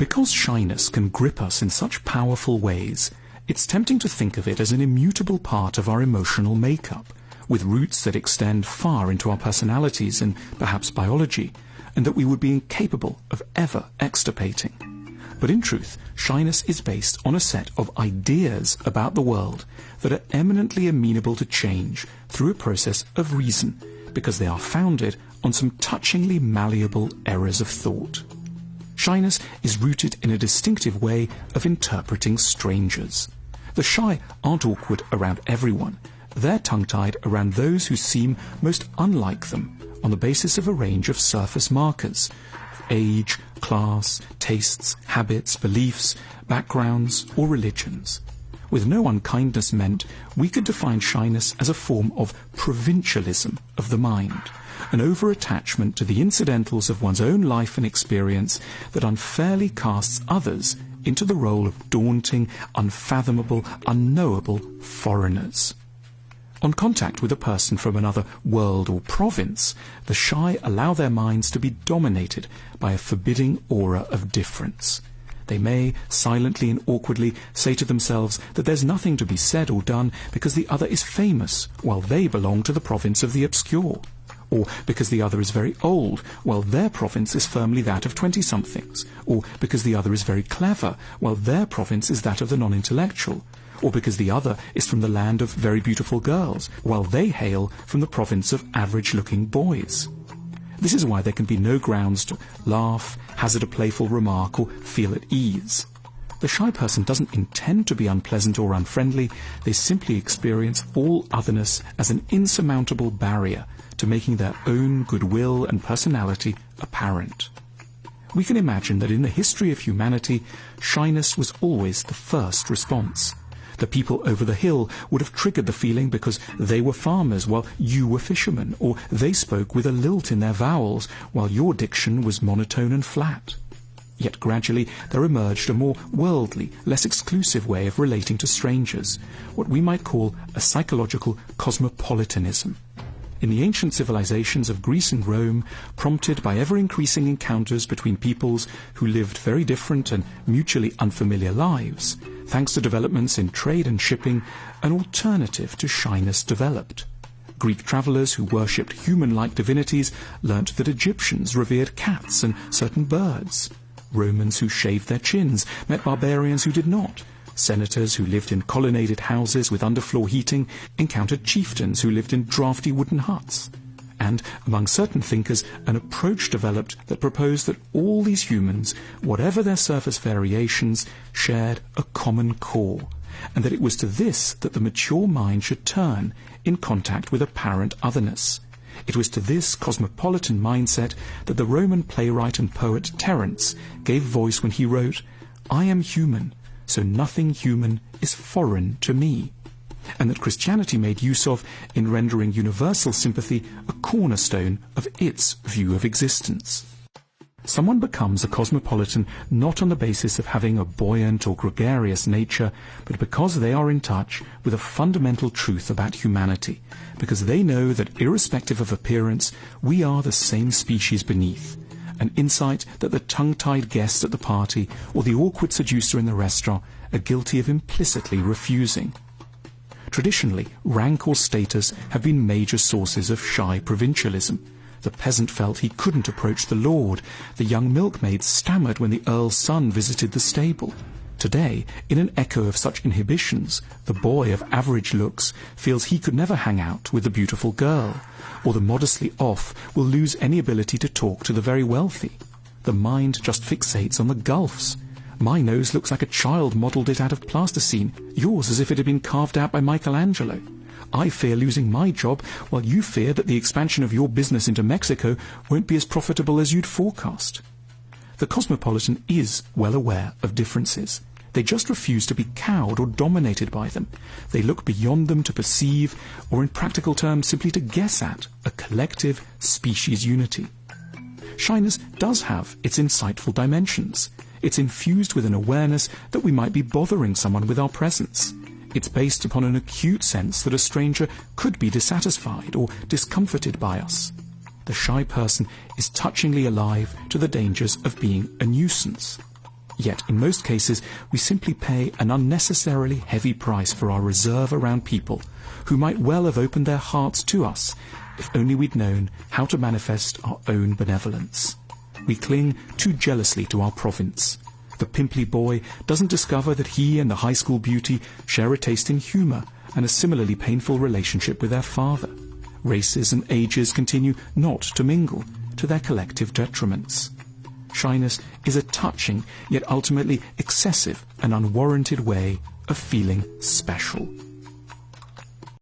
Because shyness can grip us in such powerful ways, it's tempting to think of it as an immutable part of our emotional makeup, with roots that extend far into our personalities and perhaps biology, and that we would be incapable of ever extirpating. But in truth, shyness is based on a set of ideas about the world that are eminently amenable to change through a process of reason, because they are founded on some touchingly malleable errors of thought. Shyness is rooted in a distinctive way of interpreting strangers. The shy aren't awkward around everyone. They're tongue-tied around those who seem most unlike them on the basis of a range of surface markers: age, class, tastes, habits, beliefs, backgrounds, or religions. With no unkindness meant, we could define shyness as a form of provincialism of the mind, an over-attachment to the incidentals of one's own life and experience that unfairly casts others into the role of daunting, unfathomable, unknowable foreigners. On contact with a person from another world or province, the shy allow their minds to be dominated by a forbidding aura of difference. They may, silently and awkwardly, say to themselves that there's nothing to be said or done because the other is famous, while they belong to the province of the obscure, or because the other is very old, while their province is firmly that of 20-somethings, or because the other is very clever, while their province is that of the non-intellectual, or because the other is from the land of very beautiful girls, while they hail from the province of average-looking boys. This is why there can be no grounds to laugh, hazard a playful remark, or feel at ease. The shy person doesn't intend to be unpleasant or unfriendly. They simply experience all otherness as an insurmountable barrier to making their own goodwill and personality apparent. We can imagine that in the history of humanity, shyness was always the first response. The people over the hill would have triggered the feeling because they were farmers while you were fishermen, or they spoke with a lilt in their vowels while your diction was monotone and flat. Yet gradually there emerged a more worldly, less exclusive way of relating to strangers, what we might call a psychological cosmopolitanism. In the ancient civilizations of Greece and Rome, prompted by ever-increasing encounters between peoples who lived very different and mutually unfamiliar lives, thanks to developments in trade and shipping, an alternative to shyness developed. Greek travelers who worshipped human-like divinities learnt that Egyptians revered cats and certain birds. Romans who shaved their chins met barbarians who did not. Senators who lived in colonnaded houses with underfloor heating encountered chieftains who lived in drafty wooden huts. And among certain thinkers, an approach developed that proposed that all these humans, whatever their surface variations, shared a common core, and that it was to this that the mature mind should turn in contact with apparent otherness. It was to this cosmopolitan mindset that the Roman playwright and poet Terence gave voice when he wrote, "I am human, so nothing human is foreign to me," and that Christianity made use of in rendering universal sympathy a cornerstone of its view of existence. Someone becomes a cosmopolitan not on the basis of having a buoyant or gregarious nature, but because they are in touch with a fundamental truth about humanity, because they know that irrespective of appearance, we are the same species beneath, an insight that the tongue-tied guest at the party or the awkward seducer in the restaurant are guilty of implicitly refusing. Traditionally, rank or status have been major sources of shy provincialism. The peasant felt he couldn't approach the lord. The young milkmaid stammered when the earl's son visited the stable. Today, in an echo of such inhibitions, the boy of average looks feels he could never hang out with the beautiful girl, or the modestly off will lose any ability to talk to the very wealthy. The mind just fixates on the gulfs. My nose looks like a child modelled it out of plasticine, yours as if it had been carved out by Michelangelo. I fear losing my job, while you fear that the expansion of your business into Mexico won't be as profitable as you'd forecast. The cosmopolitan is well aware of differences. They just refuse to be cowed or dominated by them. They look beyond them to perceive, or in practical terms simply to guess at, a collective species unity. Shyness does have its insightful dimensions. It's infused with an awareness that we might be bothering someone with our presence. It's based upon an acute sense that a stranger could be dissatisfied or discomforted by us. The shy person is touchingly alive to the dangers of being a nuisance. Yet, in most cases, we simply pay an unnecessarily heavy price for our reserve around people who might well have opened their hearts to us if only we'd known how to manifest our own benevolence. We cling too jealously to our province. The pimply boy doesn't discover that he and the high school beauty share a taste in humour and a similarly painful relationship with their father. Races and ages continue not to mingle, to their collective detriments. Shyness is a touching, yet ultimately excessive and unwarranted way of feeling special.